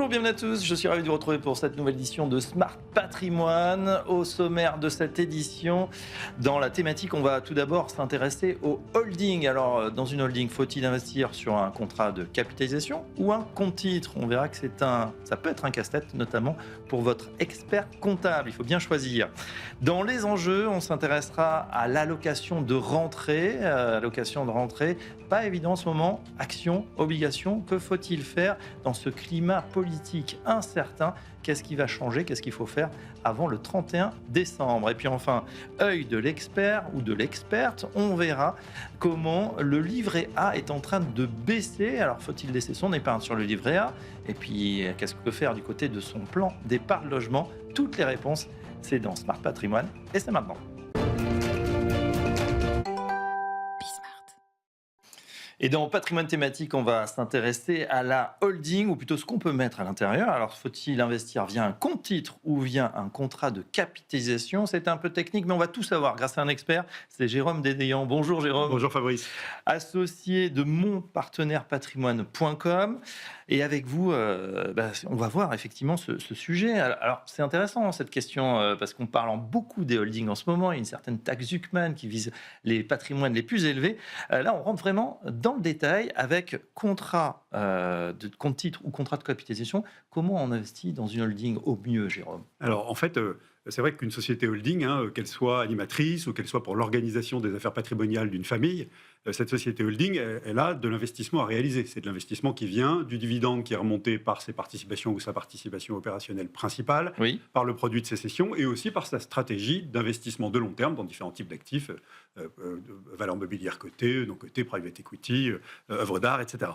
Bonjour, bienvenue à tous. Je suis ravi de vous retrouver pour cette nouvelle édition de Smart Patrimoine. Au sommaire de cette édition, dans la thématique, on va tout d'abord s'intéresser au holding. Alors, dans une holding, faut-il investir sur un contrat de capitalisation ou un compte titre? On verra que ça peut être un casse-tête, notamment pour votre expert comptable. Il faut bien choisir. Dans les enjeux, on s'intéressera à l'allocation de rentrée. Pas évident en ce moment. Actions, obligations, que faut-il faire dans ce climat politique incertain? Qu'est-ce qui va changer? Qu'est-ce qu'il faut faire avant le 31 décembre? Et puis enfin, œil de l'expert ou de l'experte, on verra comment le livret A est en train de baisser. Alors, faut-il laisser son épargne sur le livret A? Et puis, qu'est-ce qu'on peut faire du côté de son plan d'épargne logement? Toutes les réponses, c'est dans Smart Patrimoine et c'est maintenant. Et dans Patrimoine thématique, on va s'intéresser à la holding, ou plutôt ce qu'on peut mettre à l'intérieur. Alors, faut-il investir via un compte titre ou via un contrat de capitalisation? C'est un peu technique, mais on va tout savoir grâce à un expert. C'est Jérôme Dédéan. Bonjour Jérôme. Bonjour Fabrice. Associé de monpartenairepatrimoine.com. Et avec vous, on va voir effectivement ce sujet. Alors, c'est intéressant cette question, parce qu'on parle beaucoup des holdings en ce moment. Il y a une certaine taxe Zuckman qui vise les patrimoines les plus élevés. Là, on rentre vraiment dans le détail avec contrat de compte titre ou contrat de capitalisation. Comment on investit dans une holding au mieux, Jérôme? Alors, en fait, c'est vrai qu'une société holding, qu'elle soit animatrice ou qu'elle soit pour l'organisation des affaires patrimoniales d'une famille, cette société holding, elle a de l'investissement à réaliser. C'est de l'investissement qui vient du dividende qui est remonté par ses participations ou sa participation opérationnelle principale, Oui. par le produit de ses cessions et aussi par sa stratégie d'investissement de long terme dans différents types d'actifs, valeurs mobilières cotées, non cotées, private equity, œuvres d'art, etc.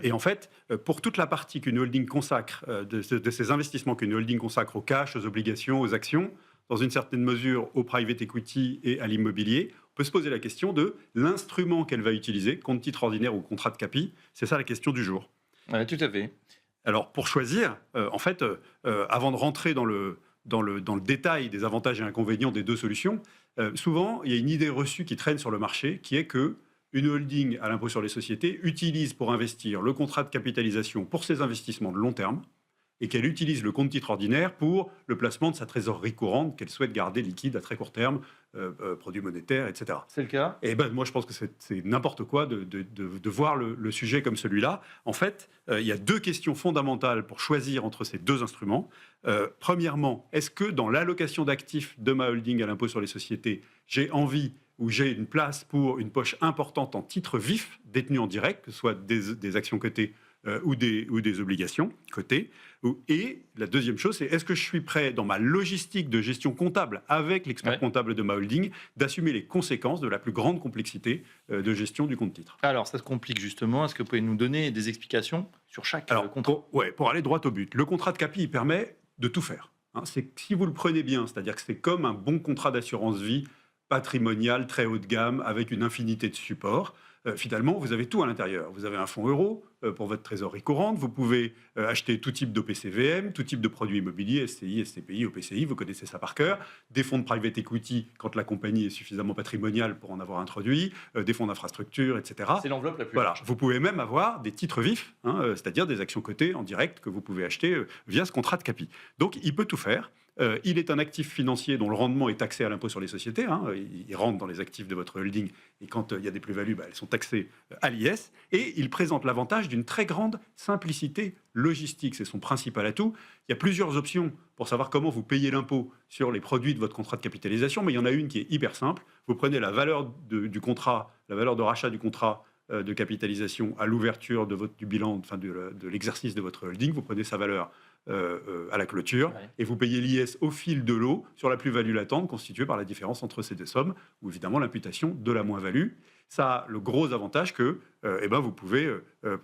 Et en fait, pour toute la partie qu'une holding consacre, de ces investissements qu'une holding consacre au cash, aux obligations, aux actions, dans une certaine mesure au private equity et à l'immobilier, on peut se poser la question de l'instrument qu'elle va utiliser, compte titre ordinaire ou contrat de capi. C'est ça la question du jour. Ouais, tout à fait. Alors, pour choisir, avant de rentrer dans le détail des avantages et inconvénients des deux solutions, souvent, il y a une idée reçue qui traîne sur le marché, qui est que une holding à l'impôt sur les sociétés utilise pour investir le contrat de capitalisation pour ses investissements de long terme, et qu'elle utilise le compte titre ordinaire pour le placement de sa trésorerie courante qu'elle souhaite garder liquide à très court terme, produits monétaires, etc. C'est le cas? Et moi, je pense que c'est n'importe quoi de voir le sujet comme celui-là. En fait, il y a deux questions fondamentales pour choisir entre ces deux instruments. Premièrement, est-ce que dans l'allocation d'actifs de ma holding à l'impôt sur les sociétés, j'ai envie ou j'ai une place pour une poche importante en titres vifs détenus en direct, que ce soit des actions cotées ou des obligations cotées. Et la deuxième chose, c'est est-ce que je suis prêt, dans ma logistique de gestion comptable, avec l'expert comptable de ma holding, d'assumer les conséquences de la plus grande complexité de gestion du compte titre. Alors, ça se complique justement. Est-ce que vous pouvez nous donner des explications sur chaque contrat? Pour aller droit au but. Le contrat de capi, il permet de tout faire. Si vous le prenez bien, c'est-à-dire que c'est comme un bon contrat d'assurance vie patrimonial, très haut de gamme, avec une infinité de supports. Finalement, vous avez tout à l'intérieur. Vous avez un fonds euro pour votre trésorerie courante. Vous pouvez acheter tout type d'OPCVM, tout type de produits immobiliers, SCI, SCPI, OPCI, vous connaissez ça par cœur. Des fonds de private equity quand la compagnie est suffisamment patrimoniale pour en avoir introduit, des fonds d'infrastructure, etc. C'est l'enveloppe la plus Voilà. large. Vous pouvez même avoir des titres vifs, c'est-à-dire des actions cotées en direct que vous pouvez acheter via ce contrat de capi. Donc, il peut tout faire. Il est un actif financier dont le rendement est taxé à l'impôt sur les sociétés. Il rentre dans les actifs de votre holding et quand il y a des plus-values, elles sont taxées à l'IS. Et il présente l'avantage d'une très grande simplicité logistique. C'est son principal atout. Il y a plusieurs options pour savoir comment vous payez l'impôt sur les produits de votre contrat de capitalisation, mais il y en a une qui est hyper simple. Vous prenez la valeur du contrat, la valeur de rachat du contrat de capitalisation à l'ouverture du bilan, de l'exercice de votre holding. Vous prenez sa valeur à la clôture, et vous payez l'IS au fil de l'eau sur la plus-value latente constituée par la différence entre ces deux sommes, ou évidemment l'imputation de la moins-value. Ça a le gros avantage que vous pouvez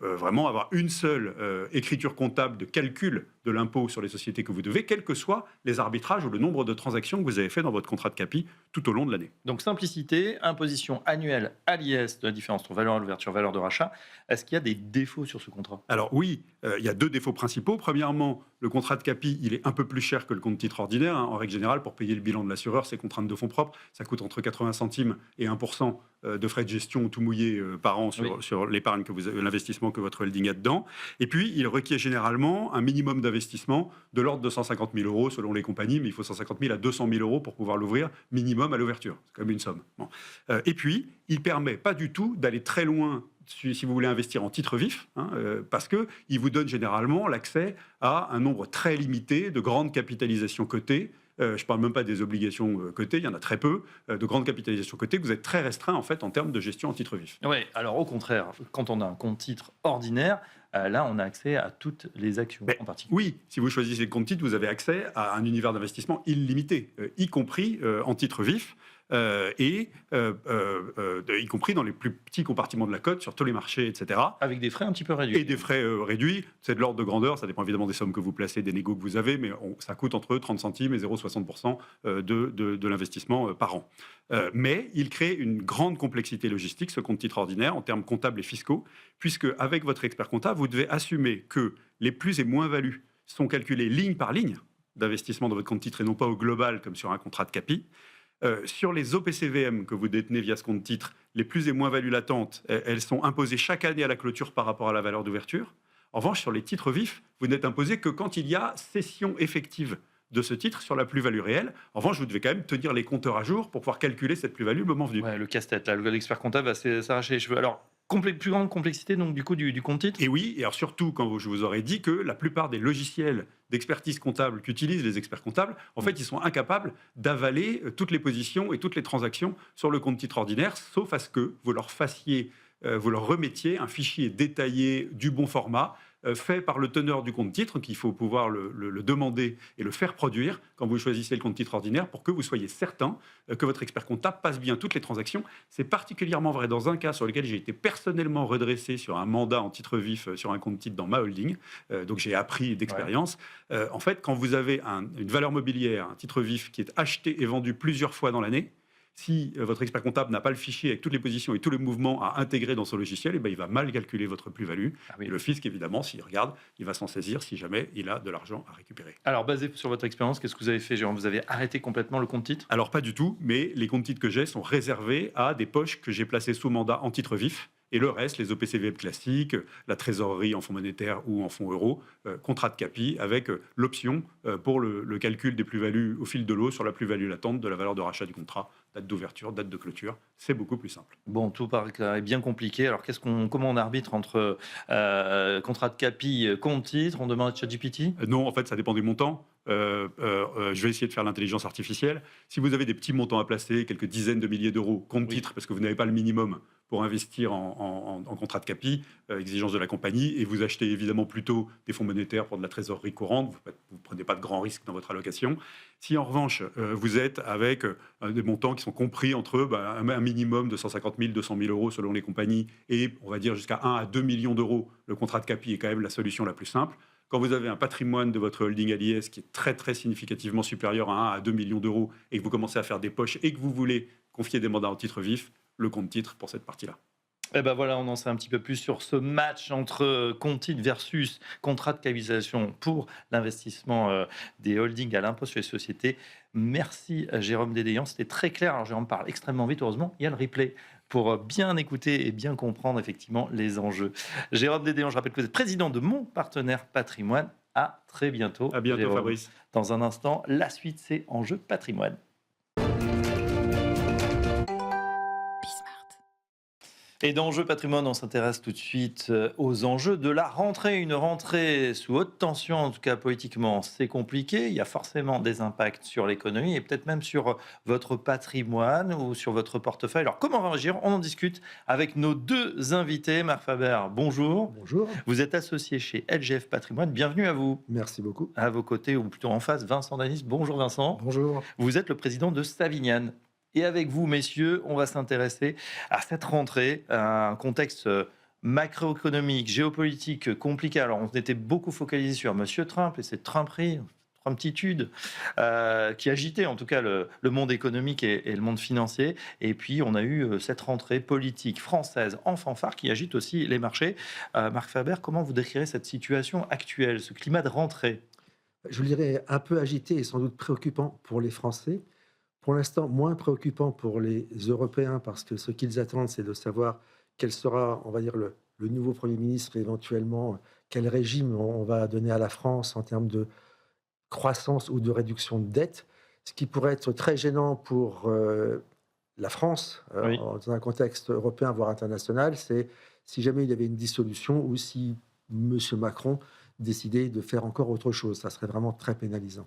vraiment avoir une seule écriture comptable de calcul de l'impôt sur les sociétés que vous devez, quels que soient les arbitrages ou le nombre de transactions que vous avez fait dans votre contrat de capi tout au long de l'année. Donc simplicité, imposition annuelle à l'IS de la différence entre valeur à l'ouverture, valeur de rachat. Est-ce qu'il y a des défauts sur ce contrat? Alors oui, il y a deux défauts principaux. Premièrement, le contrat de capi, il est un peu plus cher que le compte titre ordinaire. En règle générale, pour payer le bilan de l'assureur, ses contraintes de fonds propres, ça coûte entre 80 centimes et 1% de frais de gestion tout mouillé par an sur l'épargne l'investissement que votre holding a dedans. Et puis, il requiert généralement un minimum d'investissement de l'ordre de 150 000 euros selon les compagnies, mais il faut 150 000 à 200 000 euros pour pouvoir l'ouvrir minimum à l'ouverture. C'est quand même une somme. Bon. Et puis, il permet pas du tout d'aller très loin si vous voulez investir en titre vif, parce qu'il vous donne généralement l'accès à un nombre très limité de grandes capitalisations cotées. Je ne parle même pas des obligations cotées, il y en a très peu, de grandes capitalisations cotées, que vous êtes très restreint en fait en termes de gestion en titre vif. Oui, alors au contraire, quand on a un compte titre ordinaire, là on a accès à toutes les actions en particulier. Oui, si vous choisissez le compte titre, vous avez accès à un univers d'investissement illimité, y compris en titre vif. Y compris dans les plus petits compartiments de la cote, sur tous les marchés, etc. Avec des frais un petit peu réduits. Et des frais réduits, c'est de l'ordre de grandeur, ça dépend évidemment des sommes que vous placez, des négos que vous avez, mais ça coûte entre 30 centimes et 0,60% de l'investissement par an. Mais il crée une grande complexité logistique, ce compte titre ordinaire, en termes comptables et fiscaux, puisque avec votre expert comptable, vous devez assumer que les plus et moins-values sont calculées ligne par ligne d'investissement dans votre compte titre et non pas au global comme sur un contrat de capi. Sur les OPCVM que vous détenez via ce compte titre, les plus et moins-values latentes, elles sont imposées chaque année à la clôture par rapport à la valeur d'ouverture. En revanche, sur les titres vifs, vous n'êtes imposé que quand il y a cession effective de ce titre sur la plus-value réelle. En revanche, vous devez quand même tenir les compteurs à jour pour pouvoir calculer cette plus-value le moment venu. Ouais, le casse-tête, là, l'expert comptable va s'arracher les cheveux. Alors, plus grande complexité donc du coup du compte titre. Et oui, et alors surtout quand je vous aurais dit que la plupart des logiciels d'expertise comptable qu'utilisent les experts comptables, en fait, ils sont incapables d'avaler toutes les positions et toutes les transactions sur le compte titre ordinaire, sauf à ce que vous leur remettiez un fichier détaillé du bon format, fait par le teneur du compte titre, qu'il faut pouvoir le demander et le faire produire quand vous choisissez le compte titre ordinaire pour que vous soyez certain que votre expert comptable passe bien toutes les transactions. C'est particulièrement vrai dans un cas sur lequel j'ai été personnellement redressé sur un mandat en titre vif sur un compte titre dans ma holding. Donc j'ai appris d'expérience. En fait, quand vous avez une valeur mobilière, un titre vif qui est acheté et vendu plusieurs fois dans l'année, si votre expert comptable n'a pas le fichier avec toutes les positions et tous les mouvements à intégrer dans son logiciel, il va mal calculer votre plus-value. Et le fisc, évidemment, s'il regarde, il va s'en saisir si jamais il a de l'argent à récupérer. Alors, basé sur votre expérience, qu'est-ce que vous avez fait, Jérôme? Vous avez arrêté complètement le compte titre? Alors, pas du tout, mais les comptes titres que j'ai sont réservés à des poches que j'ai placées sous mandat en titre vif. Et le reste, les OPCVM classiques, la trésorerie en fonds monétaires ou en fonds euros, contrat de capi, avec l'option pour le calcul des plus-values au fil de l'eau sur la plus-value latente de la valeur de rachat du contrat, date d'ouverture, date de clôture. C'est beaucoup plus simple. Bon, tout paraît bien compliqué. Alors, comment on arbitre entre contrat de capi, compte titre? On demande à ChatGPT? Non, en fait, ça dépend des montants. Je vais essayer de faire l'intelligence artificielle. Si vous avez des petits montants à placer, quelques dizaines de milliers d'euros, compte titre, parce que vous n'avez pas le minimum pour investir en contrat de capi, exigence de la compagnie, et vous achetez évidemment plutôt des fonds monétaires pour de la trésorerie courante, vous ne prenez pas de grands risques dans votre allocation. Si en revanche, vous êtes avec des montants qui sont compris entre un minimum de 150 000, 200 000 euros selon les compagnies, et on va dire jusqu'à 1 à 2 millions d'euros, le contrat de capi est quand même la solution la plus simple. Quand vous avez un patrimoine de votre holding à l'IS qui est très très significativement supérieur à 1 à 2 millions d'euros et que vous commencez à faire des poches et que vous voulez confier des mandats en titre vif, le compte titre pour cette partie-là. Et ben voilà, on en sait un petit peu plus sur ce match entre compte titre versus contrat de capitalisation pour l'investissement des holdings à l'impôt sur les sociétés. Merci Jérôme Dédéian, c'était très clair. Alors Jérôme parle extrêmement vite, heureusement, il y a le replay pour bien écouter et bien comprendre effectivement les enjeux. Jérôme Dédéian, je rappelle que vous êtes président de Mon Partenaire Patrimoine. À très bientôt. À bientôt, Jérôme. Fabrice. Dans un instant, la suite, c'est Enjeux Patrimoine. Et dans Enjeux Patrimoine, on s'intéresse tout de suite aux enjeux de la rentrée. Une rentrée sous haute tension, en tout cas politiquement, c'est compliqué. Il y a forcément des impacts sur l'économie et peut-être même sur votre patrimoine ou sur votre portefeuille. Alors, comment réagir? On en discute avec nos deux invités. Marc Faber, bonjour. Bonjour. Vous êtes associé chez LGF Patrimoine. Bienvenue à vous. Merci beaucoup. À vos côtés, ou plutôt en face, Vincent Danis. Bonjour Vincent. Bonjour. Vous êtes le président de Savignan. Et avec vous, messieurs, on va s'intéresser à cette rentrée, à un contexte macroéconomique, géopolitique compliqué. Alors, on était beaucoup focalisé sur M. Trump et cette Trumperie, Trumptitude, qui agitait en tout cas le monde économique et le monde financier. Et puis, on a eu cette rentrée politique française en fanfare qui agite aussi les marchés. Marc Faber, comment vous décrirez cette situation actuelle, ce climat de rentrée? Je dirais un peu agité et sans doute préoccupant pour les Français. Pour l'instant, moins préoccupant pour les Européens parce que ce qu'ils attendent, c'est de savoir quel sera, on va dire, le nouveau Premier ministre et éventuellement quel régime on va donner à la France en termes de croissance ou de réduction de dette. Ce qui pourrait être très gênant pour la France, Oui. dans un contexte européen, voire international, c'est si jamais il y avait une dissolution ou si Monsieur Macron décidait de faire encore autre chose. Ça serait vraiment très pénalisant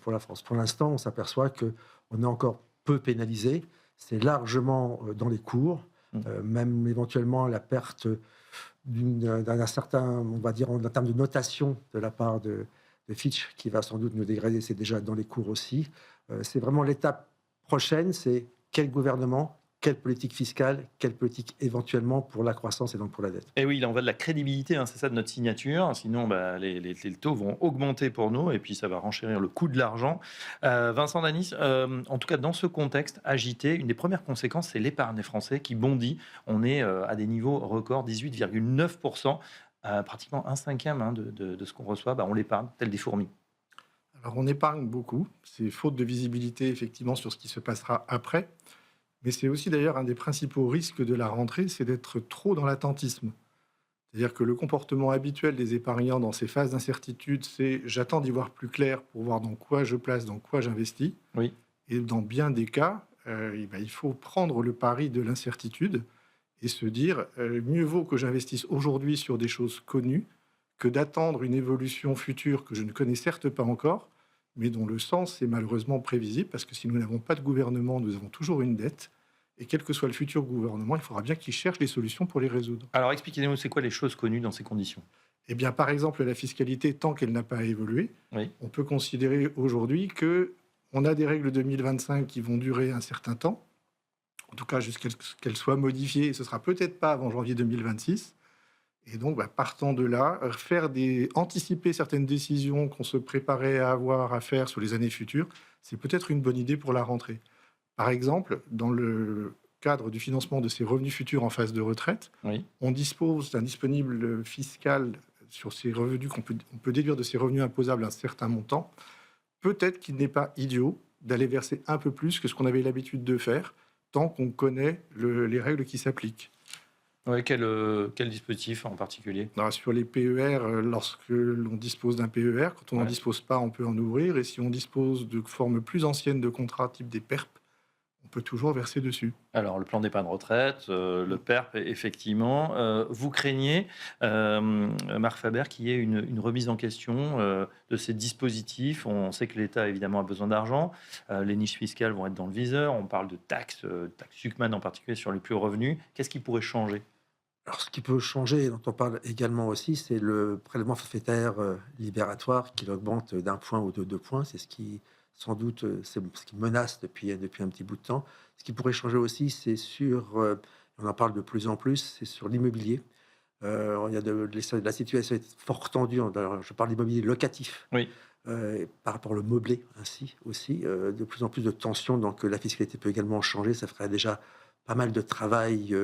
pour la France. Pour l'instant, on s'aperçoit qu'on est encore peu pénalisé. C'est largement dans les cours, Mmh. même éventuellement la perte d'un certain, on va dire, en termes de notation de la part de Fitch, qui va sans doute nous dégrader, c'est déjà dans les cours aussi. C'est vraiment l'étape prochaine, c'est quel gouvernement, quelle politique fiscale, quelle politique éventuellement pour la croissance et donc pour la dette. Et oui, il en va de la crédibilité, hein, c'est ça de notre signature. Sinon, bah, les taux vont augmenter pour nous et puis ça va renchérir le coût de l'argent. Vincent Danis, en tout cas dans ce contexte agité, une des premières conséquences, c'est l'épargne des Français qui bondit. On est à des niveaux records, 18,9%, pratiquement un cinquième hein, de ce qu'on reçoit. Bah, on l'épargne, tel des fourmis. Alors on épargne beaucoup, c'est faute de visibilité effectivement sur ce qui se passera après, mais c'est aussi d'ailleurs un des principaux risques de la rentrée, c'est d'être trop dans l'attentisme. C'est-à-dire que le comportement habituel des épargnants dans ces phases d'incertitude, c'est j'attends d'y voir plus clair pour voir dans quoi je place, dans quoi j'investis. Oui. Et dans bien des cas, eh ben, il faut prendre le pari de l'incertitude et se dire mieux vaut que j'investisse aujourd'hui sur des choses connues que d'attendre une évolution future que je ne connais certes pas encore, mais dont le sens est malheureusement prévisible, parce que si nous n'avons pas de gouvernement, nous avons toujours une dette, et quel que soit le futur gouvernement, il faudra bien qu'il cherche des solutions pour les résoudre. Alors expliquez-nous, c'est quoi les choses connues dans ces conditions? Eh bien, par exemple, la fiscalité, tant qu'elle n'a pas évolué, Oui. on peut considérer aujourd'hui que on a des règles 2025 qui vont durer un certain temps, en tout cas jusqu'à ce qu'elles soient modifiées, et ce sera peut-être pas avant janvier 2026. Et donc, bah, partant de là, anticiper certaines décisions qu'on se préparait à avoir à faire sur les années futures, c'est peut-être une bonne idée pour la rentrée. Par exemple, dans le cadre du financement de ces revenus futurs en phase de retraite, Oui. on dispose d'un disponible fiscal sur ces revenus on peut déduire de ces revenus imposables un certain montant. Peut-être qu'il n'est pas idiot d'aller verser un peu plus que ce qu'on avait l'habitude de faire, tant qu'on connaît les règles qui s'appliquent. Ouais, quel dispositif en particulier? Alors, sur les PER, lorsque l'on dispose d'un PER, quand on n'en Ouais. dispose pas, on peut en ouvrir. Et si on dispose de formes plus anciennes de contrats, type des PERP, on peut toujours verser dessus. Alors, le plan d'épargne retraite, le PERP, effectivement. Vous craignez, Marc Faber, qu'il y ait une remise en question de ces dispositifs. On sait que l'État, évidemment, a besoin d'argent. Les niches fiscales vont être dans le viseur. On parle de taxes, taxe Zuckman en particulier sur les plus hauts revenus. Qu'est-ce qui pourrait changer? Alors, ce qui peut changer, et dont on parle également aussi, c'est le prélèvement forfaitaire libératoire qu'il augmente d'un point ou de 2 points. C'est ce qui, sans doute, c'est ce qui menace depuis un petit bout de temps. Ce qui pourrait changer aussi, c'est sur, on en parle de plus en plus, c'est sur l'immobilier. Il y a la situation est fort tendue. Alors, je parle d'immobilier locatif. Oui. Par rapport au meublé ainsi aussi, de plus en plus de tensions, donc la fiscalité peut également changer. Ça ferait déjà pas mal de travail,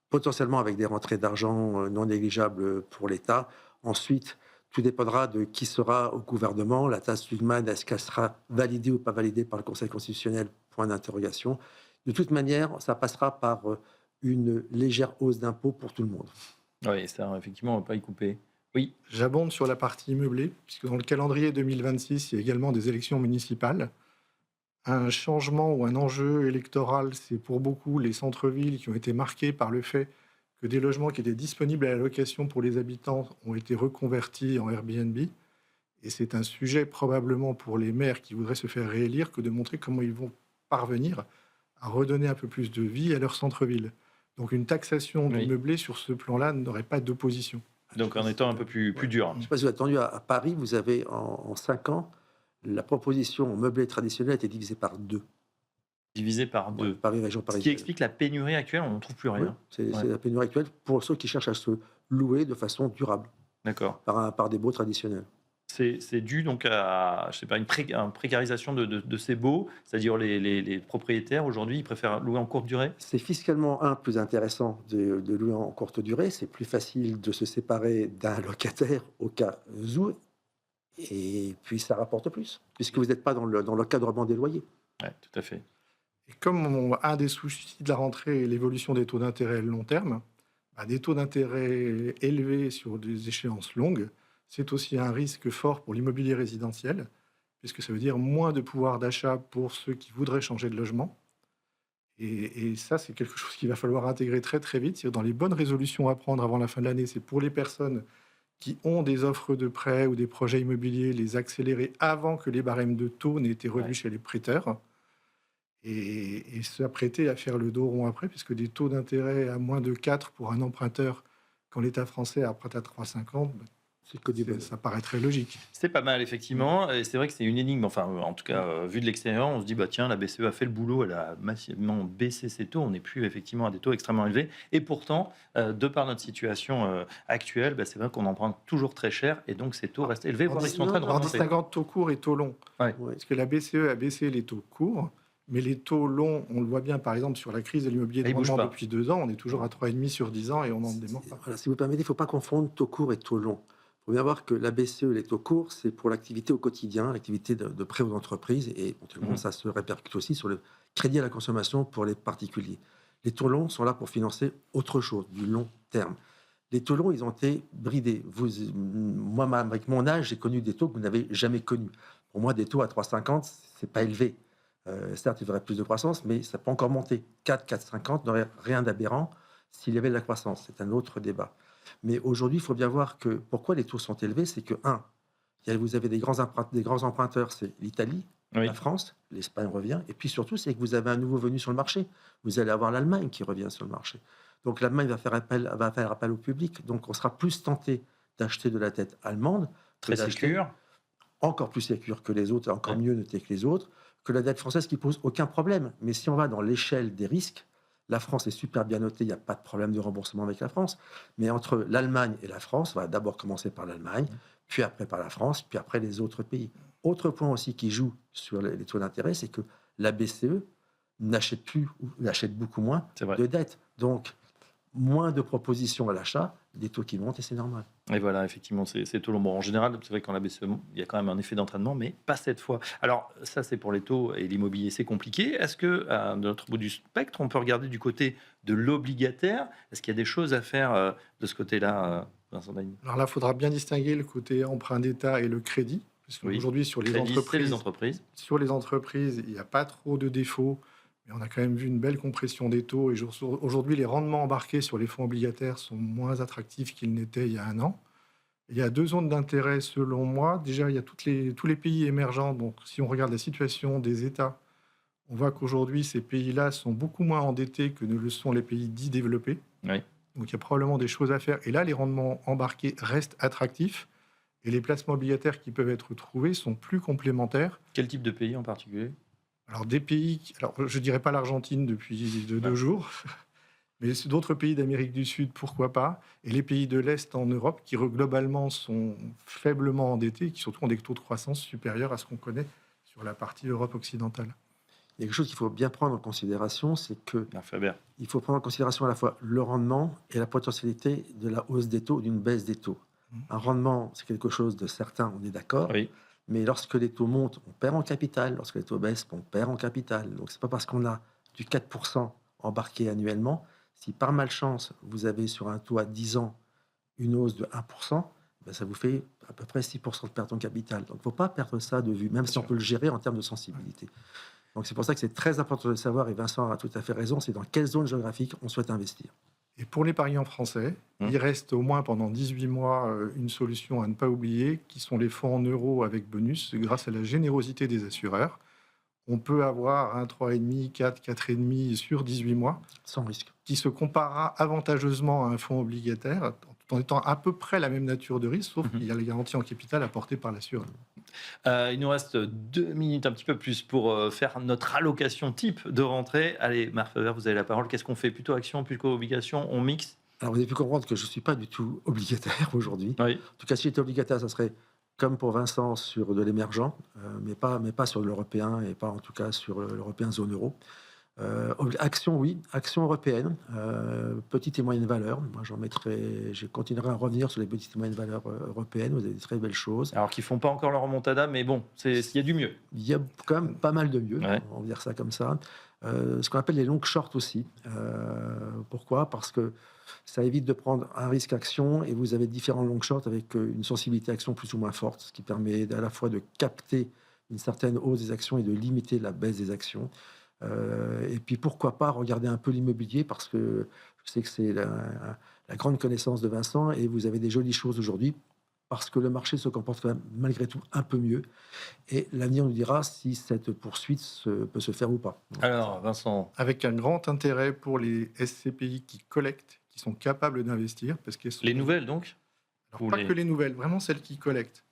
potentiellement avec des rentrées d'argent non négligeables pour l'État. Ensuite, tout dépendra de qui sera au gouvernement. La taxe Zuckman, est-ce qu'elle sera validée ou pas validée par le Conseil constitutionnel? Point d'interrogation. De toute manière, ça passera par une légère hausse d'impôts pour tout le monde. Oui, ça, effectivement, on ne va pas y couper. Oui. J'abonde sur la partie meublée, puisque dans le calendrier 2026, il y a également des élections municipales. Un changement ou un enjeu électoral, c'est pour beaucoup les centres-villes qui ont été marqués par le fait que des logements qui étaient disponibles à la location pour les habitants ont été reconvertis en Airbnb. Et c'est un sujet probablement pour les maires qui voudraient se faire réélire que de montrer comment ils vont parvenir à redonner un peu plus de vie à leur centre-ville. Donc une taxation du Oui. meublé sur ce plan-là n'aurait pas d'opposition. Donc, en étant un peu plus dur. Je ne sais pas si vous avez entendu, à Paris, vous avez en 5 ans, la proposition meublé traditionnelle a été divisée par 2. Divisé par deux. Paris, région Ce qui parisienne. explique la pénurie actuelle, on ne trouve plus Oui, rien. c'est Ouais. la pénurie actuelle pour ceux qui cherchent à se louer de façon durable D'accord. par des baux traditionnels. C'est dû donc à, je sais pas, une précarisation de ces baux, c'est-à-dire les propriétaires aujourd'hui, ils préfèrent louer en courte durée? C'est fiscalement, plus intéressant de louer en courte durée. C'est plus facile de se séparer d'un locataire au cas où. Et puis ça rapporte plus, puisque vous n'êtes pas dans l'encadrement des loyers. Ouais, tout à fait. Et comme un des soucis de la rentrée est l'évolution des taux d'intérêt à long terme, des taux d'intérêt élevés sur des échéances longues, c'est aussi un risque fort pour l'immobilier résidentiel, puisque ça veut dire moins de pouvoir d'achat pour ceux qui voudraient changer de logement. Et ça, c'est quelque chose qu'il va falloir intégrer très très vite. C'est dans les bonnes résolutions à prendre avant la fin de l'année, c'est pour les personnes qui ont des offres de prêt ou des projets immobiliers, les accélérer avant que les barèmes de taux n'aient été revus Ouais. chez les prêteurs et s'apprêter à faire le dos rond après, puisque des taux d'intérêt à moins de 4 pour un emprunteur, quand l'État français emprunte à 3,50, C'est que des bonnes. ça paraît très logique. C'est pas mal, effectivement. Et c'est vrai que c'est une énigme. Enfin, en tout cas, vu de l'extérieur, on se dit, bah tiens, la BCE a fait le boulot, elle a massivement baissé ses taux. On n'est plus effectivement à des taux extrêmement élevés. Et pourtant, de par notre situation actuelle, c'est vrai qu'on emprunte toujours très cher. Et donc, ces taux restent élevés, voire ils sont en train de En remonter. distinguant taux court et taux long. Ouais. Parce que la BCE a baissé les taux courts, mais les taux longs, on le voit bien par exemple sur la crise de l'immobilier de Ils bougent rendement pas. depuis 2 ans, on est toujours à 3,5 sur 10 ans et on n'en dément pas. Voilà, si vous permettez, il ne faut pas confondre taux court et taux long. Il faut bien voir que la BCE, les taux courts, c'est pour l'activité au quotidien, l'activité de prêt aux entreprises, et éventuellement, ça se répercute aussi sur le crédit à la consommation pour les particuliers. Les taux longs sont là pour financer autre chose, du long terme. Les taux longs, ils ont été bridés. Moi, avec mon âge, j'ai connu des taux que vous n'avez jamais connus. Pour moi, des taux à 3,50, c'est pas élevé. Certes, il y aurait plus de croissance, mais ça peut encore monter. 4,50 n'aurait rien d'aberrant s'il y avait de la croissance. C'est un autre débat. Mais aujourd'hui, il faut bien voir que pourquoi les taux sont élevés, c'est que, vous avez des grands emprunteurs, c'est l'Italie, Oui. la France, l'Espagne revient, et puis surtout, c'est que vous avez un nouveau venu sur le marché. Vous allez avoir l'Allemagne qui revient sur le marché. Donc l'Allemagne va faire appel au public, donc on sera plus tenté d'acheter de la dette allemande, Très d'acheter sécure. encore plus sécure que les autres, et encore Ouais. mieux notée que les autres, que la dette française qui pose aucun problème. Mais si on va dans l'échelle des risques, la France est super bien notée, il n'y a pas de problème de remboursement avec la France. Mais entre l'Allemagne et la France, on va d'abord commencer par l'Allemagne, puis après par la France, puis après les autres pays. Autre point aussi qui joue sur les taux d'intérêt, c'est que la BCE n'achète plus, ou n'achète beaucoup moins C'est vrai. de dettes. Donc, moins de propositions à l'achat, des taux qui montent, et c'est normal. Et voilà, effectivement, c'est taux longs. Bon, en général, c'est vrai qu'en la BCE, il y a quand même un effet d'entraînement, mais pas cette fois. Alors, ça, c'est pour les taux et l'immobilier, c'est compliqué. Est-ce que, de l'autre bout du spectre, on peut regarder du côté de l'obligataire? Est-ce qu'il y a des choses à faire de ce côté-là, Vincent Dagny? Alors là, il faudra bien distinguer le côté emprunt d'État et le crédit. Parce Oui. qu'aujourd'hui, sur les Crédit, c'est entreprises, les entreprises. sur les entreprises, il n'y a pas trop de défauts, mais on a quand même vu une belle compression des taux. Et aujourd'hui, les rendements embarqués sur les fonds obligataires sont moins attractifs qu'ils n'étaient il y a un an. Il y a 2 zones d'intérêt selon moi. Déjà, il y a tous les pays émergents. Donc, si on regarde la situation des États, on voit qu'aujourd'hui, ces pays-là sont beaucoup moins endettés que ne le sont les pays dits développés. Oui. Donc, il y a probablement des choses à faire. Et là, les rendements embarqués restent attractifs. Et les placements obligataires qui peuvent être trouvés sont plus complémentaires. Quel type de pays en particulier? Alors, des pays, alors je ne dirais pas l'Argentine depuis 2 jours, mais d'autres pays d'Amérique du Sud, pourquoi pas. Et les pays de l'Est en Europe, qui globalement sont faiblement endettés, qui surtout ont des taux de croissance supérieurs à ce qu'on connaît sur la partie Europe occidentale. Il y a quelque chose qu'il faut bien prendre en considération, c'est que Faber. il faut prendre en considération à la fois le rendement et la potentialité de la hausse des taux ou d'une baisse des taux. Un rendement, c'est quelque chose de certain, on est d'accord. Oui. Mais lorsque les taux montent, on perd en capital. Lorsque les taux baissent, on perd en capital. Donc, c'est pas parce qu'on a du 4% embarqué annuellement. Si par malchance, vous avez sur un taux à 10 ans une hausse de 1%, ça vous fait à peu près 6% de perte en capital. Donc, il ne faut pas perdre ça de vue, même si on peut le gérer en termes de sensibilité. Donc, c'est pour ça que c'est très important de savoir, et Vincent a tout à fait raison, c'est dans quelle zone géographique on souhaite investir. Et pour l'épargnant français, il reste au moins pendant 18 mois une solution à ne pas oublier, qui sont les fonds en euros avec bonus, grâce à la générosité des assureurs. On peut avoir un 3,5, 4, 4,5 sur 18 mois, Sans risque. qui se comparera avantageusement à un fonds obligataire, tout en étant à peu près la même nature de risque, sauf qu'il y a la garantie en capital apportée par l'assureur. Il nous reste 2 minutes, un petit peu plus, pour faire notre allocation type de rentrée. Allez, Marc Faber, vous avez la parole. Qu'est-ce qu'on fait? Plutôt action, plutôt obligation? On mixe? Alors, vous avez pu comprendre que je ne suis pas du tout obligataire aujourd'hui. Oui. En tout cas, si j'étais obligataire, ça serait comme pour Vincent sur de l'émergent, mais pas sur de l'européen et pas en tout cas sur l'européen zone euro. Actions, oui. Actions européennes, petites et moyennes valeurs. Moi, je continuerai à revenir sur les petites et moyennes valeurs européennes. Vous avez des très belles choses. Alors qu'ils font pas encore leur remontada, mais bon, il y a du mieux. Il y a quand même pas mal de mieux, Ouais. on va dire ça comme ça. Ce qu'on appelle les long shorts aussi. Pourquoi ? Parce que ça évite de prendre un risque action et vous avez différents long shorts avec une sensibilité action plus ou moins forte, ce qui permet à la fois de capter une certaine hausse des actions et de limiter la baisse des actions. Et puis pourquoi pas regarder un peu l'immobilier, parce que je sais que c'est la grande connaissance de Vincent et vous avez des jolies choses aujourd'hui parce que le marché se comporte quand même malgré tout un peu mieux et l'avenir nous dira si cette poursuite peut se faire ou pas. Alors, Vincent, Avec un grand intérêt pour les SCPI qui collectent, qui sont capables d'investir. Parce qu'elles sont... les nouvelles donc Alors, ou pas les- que les nouvelles, vraiment celles qui collectent.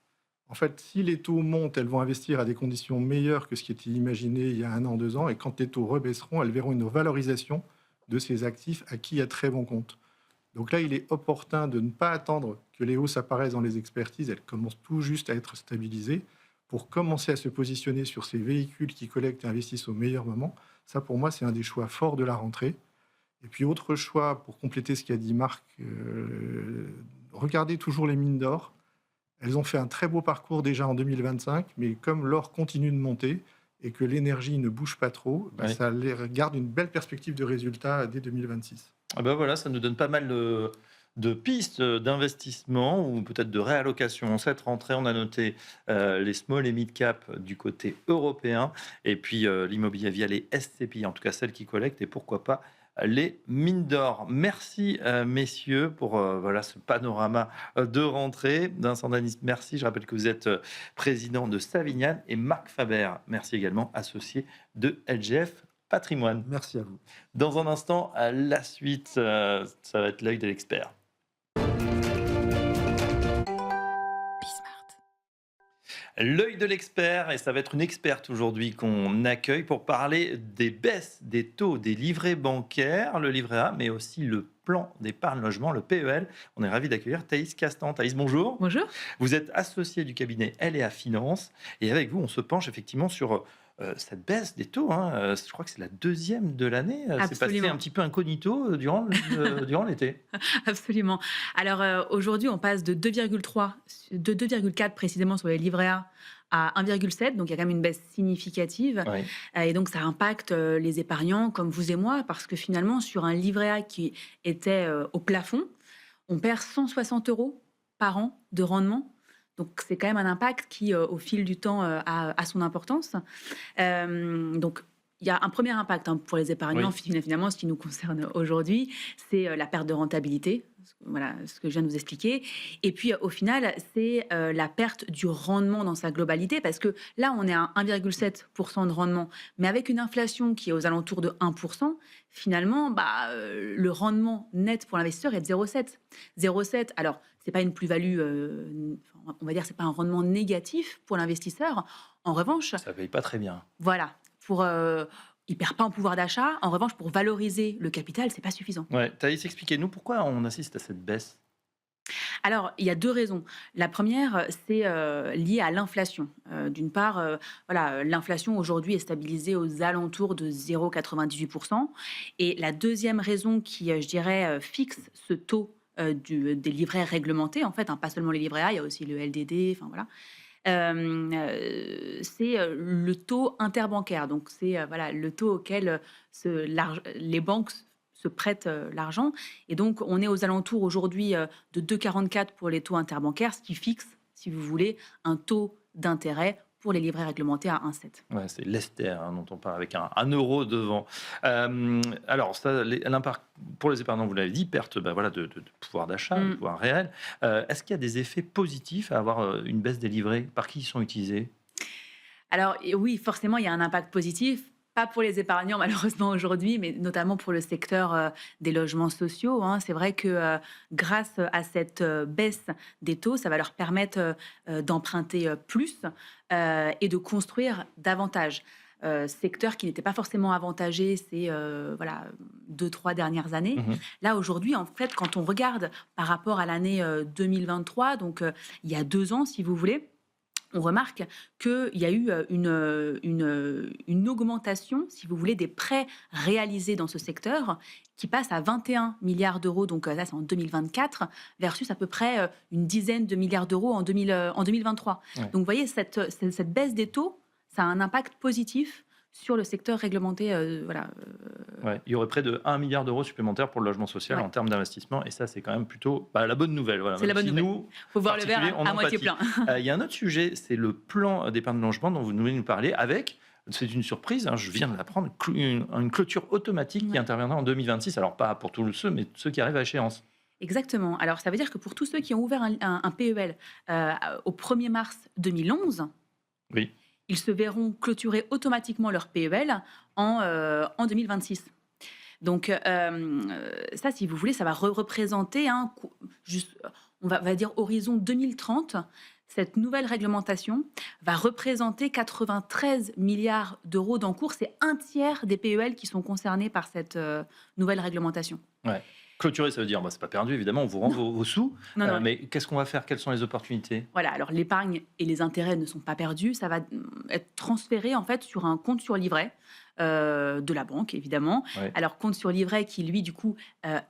En fait, si les taux montent, elles vont investir à des conditions meilleures que ce qui était imaginé il y a 1 an, 2 ans. Et quand les taux rebaisseront, elles verront une valorisation de ces actifs acquis à très bon compte. Donc là, il est opportun de ne pas attendre que les hausses apparaissent dans les expertises. Elles commencent tout juste à être stabilisées pour commencer à se positionner sur ces véhicules qui collectent et investissent au meilleur moment. Ça, pour moi, c'est un des choix forts de la rentrée. Et puis, autre choix, pour compléter ce qu'a dit Marc, regardez toujours les mines d'or. Elles ont fait un très beau parcours déjà en 2025, mais comme l'or continue de monter et que l'énergie ne bouge pas trop, Ouais. ça les garde une belle perspective de résultats dès 2026. Ah ben voilà, ça nous donne pas mal de pistes d'investissement ou peut-être de réallocation. En cette rentrée, on a noté les small et mid cap du côté européen et puis l'immobilier via les SCPI, en tout cas celles qui collectent et pourquoi pas les mines d'or. Merci messieurs pour voilà, ce panorama de rentrée. Vincent Danis, merci. Je rappelle que vous êtes président de Savignan et Marc Faber, merci également, associé de LGF Patrimoine. Merci à vous. Dans un instant, à la suite, ça va être l'œil de l'expert. L'œil de l'expert, et ça va être une experte aujourd'hui qu'on accueille pour parler des baisses des taux des livrets bancaires, le livret A, mais aussi le plan d'épargne logement, le PEL. On est ravi d'accueillir Thaïs Castan. Thaïs, bonjour. Bonjour. Vous êtes associé du cabinet L&A Finance, et avec vous, on se penche effectivement sur cette baisse des taux. Je crois que c'est la deuxième de l'année. C'est passé Absolument. un petit peu incognito durant l'été. Absolument. Alors aujourd'hui, on passe de 2,4 précisément sur les livrets A à 1,7, donc il y a quand même une baisse significative. Oui. Et donc ça impacte les épargnants comme vous et moi, parce que finalement, sur un livret A qui était au plafond, on perd 160 € par an de rendement. Donc c'est quand même un impact qui, au fil du temps, a son importance. Donc il y a un premier impact pour les épargnants, finalement, ce qui nous concerne aujourd'hui, c'est la perte de rentabilité, voilà ce que je viens de vous expliquer. Et puis au final, c'est la perte du rendement dans sa globalité, parce que là, on est à 1,7% de rendement, mais avec une inflation qui est aux alentours de 1%, finalement, le rendement net pour l'investisseur est de 0,7. 0,7, alors, c'est pas une plus-value, on va dire, c'est pas un rendement négatif pour l'investisseur. En revanche, Ça paye pas très bien. voilà, il perd pas en pouvoir d'achat. En revanche, pour valoriser le capital, c'est pas suffisant. Ouais. Thaïs, expliquez-nous pourquoi on assiste à cette baisse. Alors, il y a deux raisons. La première, c'est lié à l'inflation. D'une part, l'inflation aujourd'hui est stabilisée aux alentours de 0,98%. Et la deuxième raison qui, je dirais, fixe ce taux des livrets réglementés, en fait, pas seulement les livrets A, il y a aussi le LDD, enfin voilà. C'est le taux interbancaire. Donc, c'est le taux auquel les banques se prêtent l'argent. Et donc, on est aux alentours aujourd'hui de 2,44 pour les taux interbancaires, ce qui fixe, si vous voulez, un taux d'intérêt pour les livrets réglementés à 1,7. Ouais, c'est l'Ester dont on parle avec un euro devant. Alors, l'impact pour les épargnants, vous l'avez dit, perte de pouvoir d'achat, de pouvoir réel. Est-ce qu'il y a des effets positifs à avoir une baisse des livrets? Par qui ils sont utilisés? Alors oui, forcément, il y a un impact positif. Pas pour les épargnants, malheureusement, aujourd'hui, mais notamment pour le secteur des logements sociaux. C'est vrai que grâce à cette baisse des taux, ça va leur permettre d'emprunter plus et de construire davantage. Secteur qui n'était pas forcément avantagé ces 2-3 dernières années. Là, aujourd'hui, en fait, quand on regarde par rapport à l'année 2023, donc il y a 2 ans, si vous voulez, on remarque qu'il y a eu une augmentation, si vous voulez, des prêts réalisés dans ce secteur qui passe à 21 milliards d'euros, donc ça c'est en 2024, versus à peu près une dizaine de milliards d'euros en 2023. Ouais. Donc vous voyez, cette baisse des taux, ça a un impact positif sur le secteur réglementé. Ouais, il y aurait près de 1 milliard d'euros supplémentaires pour le logement social Ouais. en termes d'investissement, et ça, c'est quand même plutôt la bonne nouvelle. Voilà. C'est la Même bonne si nouvelle. nous, Il faut voir le verre particuliers, on à en moitié pâtit. plein. Il y a un autre sujet, c'est le plan d'épargne logement dont vous venez nous parler avec, c'est une surprise, hein, je viens de l'apprendre, une clôture automatique qui Ouais. interviendra en 2026. Alors, pas pour tous ceux, mais ceux qui arrivent à échéance. Exactement. Alors, ça veut dire que pour tous ceux qui ont ouvert un PEL au 1er mars 2011, Oui. ils se verront clôturer automatiquement leur PEL en 2026. Donc, ça, si vous voulez, ça va représenter, on va dire horizon 2030, cette nouvelle réglementation va représenter 93 milliards d'euros d'encours. C'est un tiers des PEL qui sont concernés par cette nouvelle réglementation. Ouais. Clôturer, ça veut dire, c'est pas perdu, évidemment, on vous rend vos sous. Non. Mais qu'est-ce qu'on va faire? Quelles sont les opportunités? Voilà, alors l'épargne et les intérêts ne sont pas perdus, ça va être transféré en fait sur un compte sur livret de la banque, évidemment. Ouais. Alors compte sur livret qui lui du coup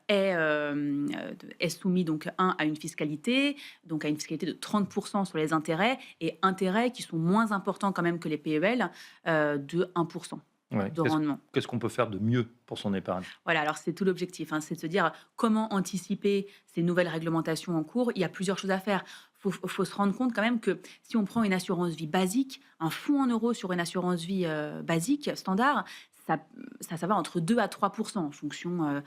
est soumis donc à une fiscalité, donc à une fiscalité de 30% sur les intérêts, et intérêts qui sont moins importants quand même que les PEL de 1% Ouais. de rendement. Qu'est-ce qu'on peut faire de mieux pour son épargne? Voilà, alors c'est tout l'objectif, c'est de se dire comment anticiper ces nouvelles réglementations en cours. Il y a plusieurs choses à faire. Faut se rendre compte quand même que si on prend une assurance vie basique, un fonds en euros sur une assurance vie basique, standard, ça va entre 2 à 3% en fonction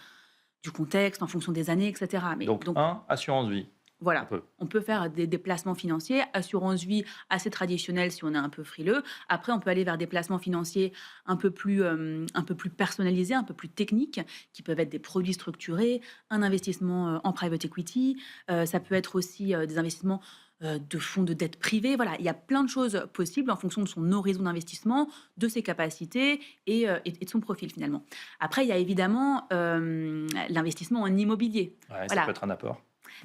du contexte, en fonction des années, etc. Mais, Donc, assurance vie. voilà, on peut faire des placements financiers, assurance vie assez traditionnelle si on est un peu frileux. Après, on peut aller vers des placements financiers un peu plus personnalisés, un peu plus techniques, qui peuvent être des produits structurés, un investissement en private equity. Ça peut être aussi des investissements de fonds de dette privée. Voilà, il y a plein de choses possibles en fonction de son horizon d'investissement, de ses capacités et de son profil finalement. Après, il y a évidemment l'investissement en immobilier. Ouais, Voilà. Ça peut être un apport.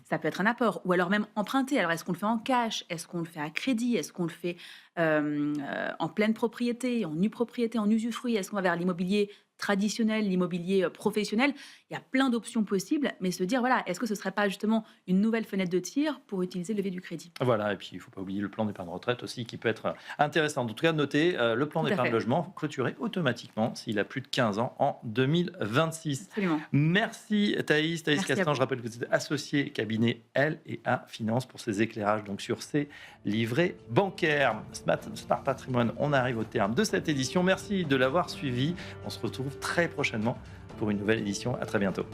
Ça peut être un apport, ou alors même emprunter. Alors, est-ce qu'on le fait en cash? Est-ce qu'on le fait à crédit? Est-ce qu'on le fait en pleine propriété, en nue propriété, en usufruit? Est-ce qu'on va vers l'immobilier traditionnel, l'immobilier professionnel? Il y a plein d'options possibles, mais se dire, voilà, est-ce que ce ne serait pas justement une nouvelle fenêtre de tir pour utiliser le levier du crédit? Voilà, et puis il ne faut pas oublier le plan d'épargne retraite aussi qui peut être intéressant. En tout cas, notez le plan Tout à d'épargne fait. logement clôturé automatiquement s'il a plus de 15 ans en 2026. Absolument. Merci Thaïs Merci à Castan. vous. Je rappelle que vous êtes associé cabinet L&A Finance pour ces éclairages donc sur ces livrets bancaires. Smart Patrimoine, on arrive au terme de cette édition. Merci de l'avoir suivi. On se retrouve très prochainement pour une nouvelle édition. À très bientôt.